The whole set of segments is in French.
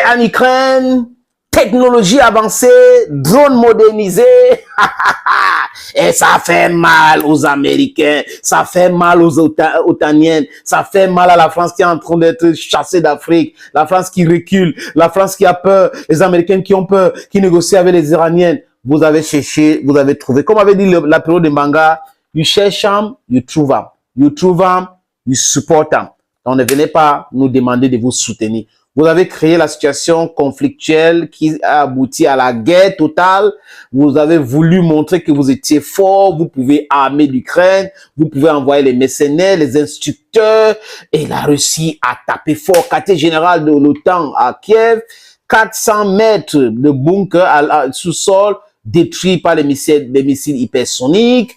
guerre en Ukraine, technologie avancée, drone modernisé. Et ça fait mal aux Américains, ça fait mal aux Otaniennes, ça fait mal à la France qui est en train d'être chassée d'Afrique, la France qui recule, la France qui a peur, les Américains qui ont peur, qui négocient avec les Iraniennes. Vous avez cherché, vous avez trouvé. Comme avait dit la période de Mbanga, you cherch them, you trouve them. You trouve them, you support them. Donc ne venez pas nous demander de vous soutenir. Vous avez créé la situation conflictuelle qui a abouti à la guerre totale. Vous avez voulu montrer que vous étiez fort. Vous pouvez armer l'Ukraine. Vous pouvez envoyer les mercenaires, les instructeurs. Et la Russie a tapé fort. Quartier général de l'OTAN à Kiev. 400 mètres de bunker sous-sol détruits par les missiles hypersoniques.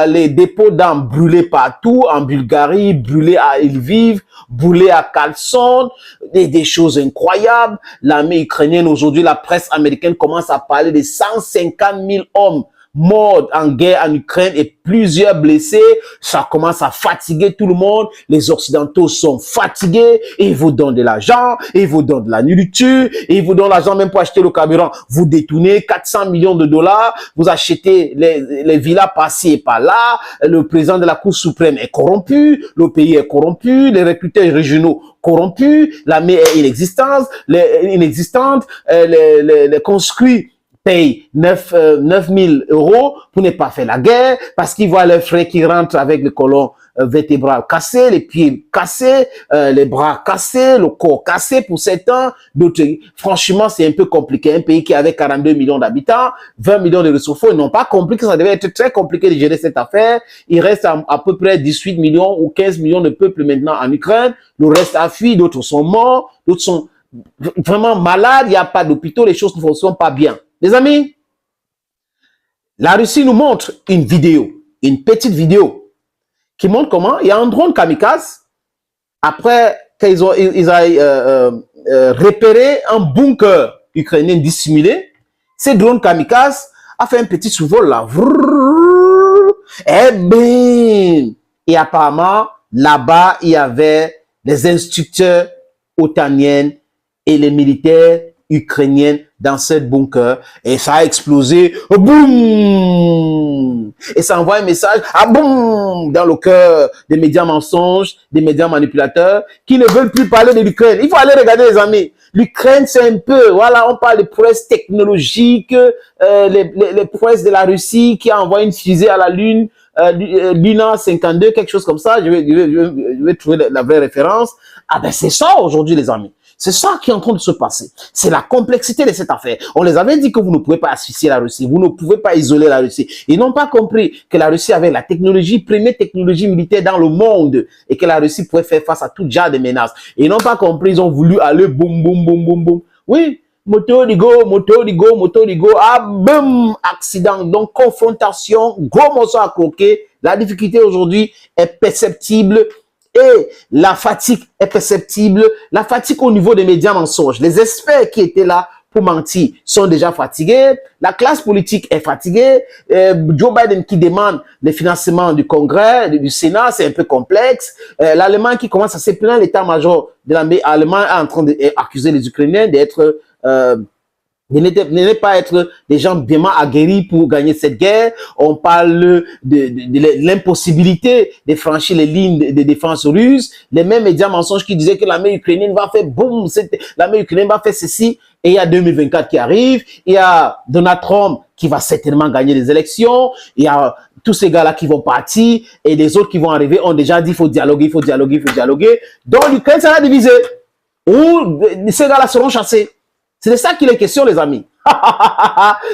Les dépôts d'armes brûlés partout, en Bulgarie, brûlés à Lviv, brûlés à Kherson, des choses incroyables. L'armée ukrainienne aujourd'hui, la presse américaine commence à parler de 150 000 hommes morts en guerre en Ukraine et plusieurs blessés. Ça commence à fatiguer tout le monde. Les Occidentaux sont fatigués et ils vous donnent de l'argent, et ils vous donnent de la nourriture, et ils vous donnent l'argent même pour acheter le carburant. Vous détournez 400 millions de dollars, vous achetez les villas par-ci et par-là. Le président de la Cour suprême est corrompu, le pays est corrompu, les recruteurs régionaux corrompus, l'armée est inexistante, les conscrits payent 9 000 € pour ne pas faire la guerre, parce qu'ils voient leurs frères qui rentrent avec le colon vertébral cassé, les pieds cassés, les bras cassés, le corps cassé pour certains. D'autres, franchement, c'est un peu compliqué. Un pays qui avait 42 millions d'habitants, 20 millions de ressources, ils n'ont pas compris que ça devait être très compliqué de gérer cette affaire. Il reste à peu près 18 millions ou 15 millions de peuples maintenant en Ukraine. Le reste a fui, d'autres sont morts, d'autres sont vraiment malades, il n'y a pas d'hôpitaux, les choses ne fonctionnent pas bien. Les amis, la Russie nous montre une vidéo, une petite vidéo, qui montre comment il y a un drone kamikaze, après qu'ils ont repéré un bunker ukrainien dissimulé. Ce drone kamikaze a fait un petit survol là. Et bim! Et apparemment, là-bas, il y avait les instructeurs otaniennes et les militaires ukrainiens dans ce bunker, et ça a explosé, boum, et ça envoie un message, boum, dans le cœur des médias mensonges, des médias manipulateurs, qui ne veulent plus parler de l'Ukraine. Il faut aller regarder, les amis. L'Ukraine, c'est un peu, voilà, on parle de prouesses technologiques, les prouesses de la Russie qui a envoyé une fusée à la Lune, Luna 52, quelque chose comme ça. Je vais trouver la vraie référence. Ah ben, c'est ça aujourd'hui, les amis. C'est ça qui est en train de se passer. C'est la complexité de cette affaire. On les avait dit que vous ne pouvez pas asphyxier la Russie. Vous ne pouvez pas isoler la Russie. Ils n'ont pas compris que la Russie avait la technologie, première technologie militaire dans le monde, et que la Russie pouvait faire face à tout genre de menaces. Ils n'ont pas compris. Ils ont voulu aller boum, boum, boum, boum, boum. Oui, moto digo, ah, boum, accident. Donc, confrontation, gros morceau à croquer. La difficulté aujourd'hui est perceptible. Et la fatigue est perceptible, la fatigue au niveau des médias mensonges. Les experts qui étaient là pour mentir sont déjà fatigués, la classe politique est fatiguée, Joe Biden qui demande le financement du Congrès, du Sénat, c'est un peu complexe, l'Allemagne qui commence à se plaindre, l'état-major de l'armée allemande est en train d'accuser les Ukrainiens d'être... de ne pas être des gens bien aguerris pour gagner cette guerre. On parle de l'impossibilité de franchir les lignes de défense russes. Les mêmes médias mensonges qui disaient que l'armée ukrainienne va faire boum, l'armée ukrainienne va faire ceci. Et il y a 2024 qui arrive. Il y a Donald Trump qui va certainement gagner les élections. Il y a tous ces gars-là qui vont partir. Et les autres qui vont arriver ont déjà dit il faut dialoguer, il faut dialoguer, il faut dialoguer. Donc l'Ukraine sera divisée. Ou ces gars-là seront chassés. C'est de ça qu'il est question, les amis.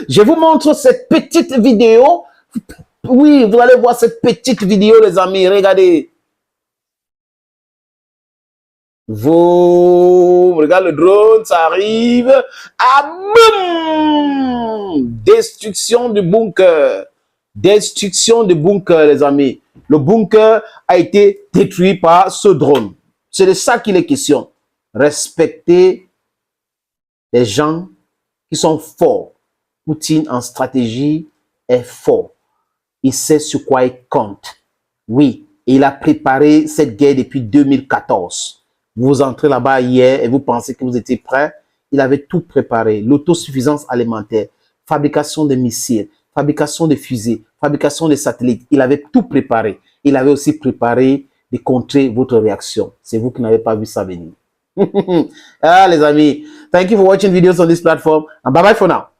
Je vous montre cette petite vidéo. Oui, vous allez voir cette petite vidéo, les amis. Regardez. Vous regardez le drone, ça arrive. Ah, boum! Destruction du bunker. Destruction du bunker, les amis. Le bunker a été détruit par ce drone. C'est de ça qu'il est question. Respectez les gens qui sont forts. Poutine en stratégie est fort. Il sait sur quoi il compte. Oui, il a préparé cette guerre depuis 2014. Vous entrez là-bas hier et vous pensez que vous étiez prêts. Il avait tout préparé. L'autosuffisance alimentaire, fabrication de missiles, fabrication de fusées, fabrication de satellites. Il avait tout préparé. Il avait aussi préparé de contrer votre réaction. C'est vous qui n'avez pas vu ça venir. Ah, les amis. Thank you for watching videos on this platform. And bye-bye for now.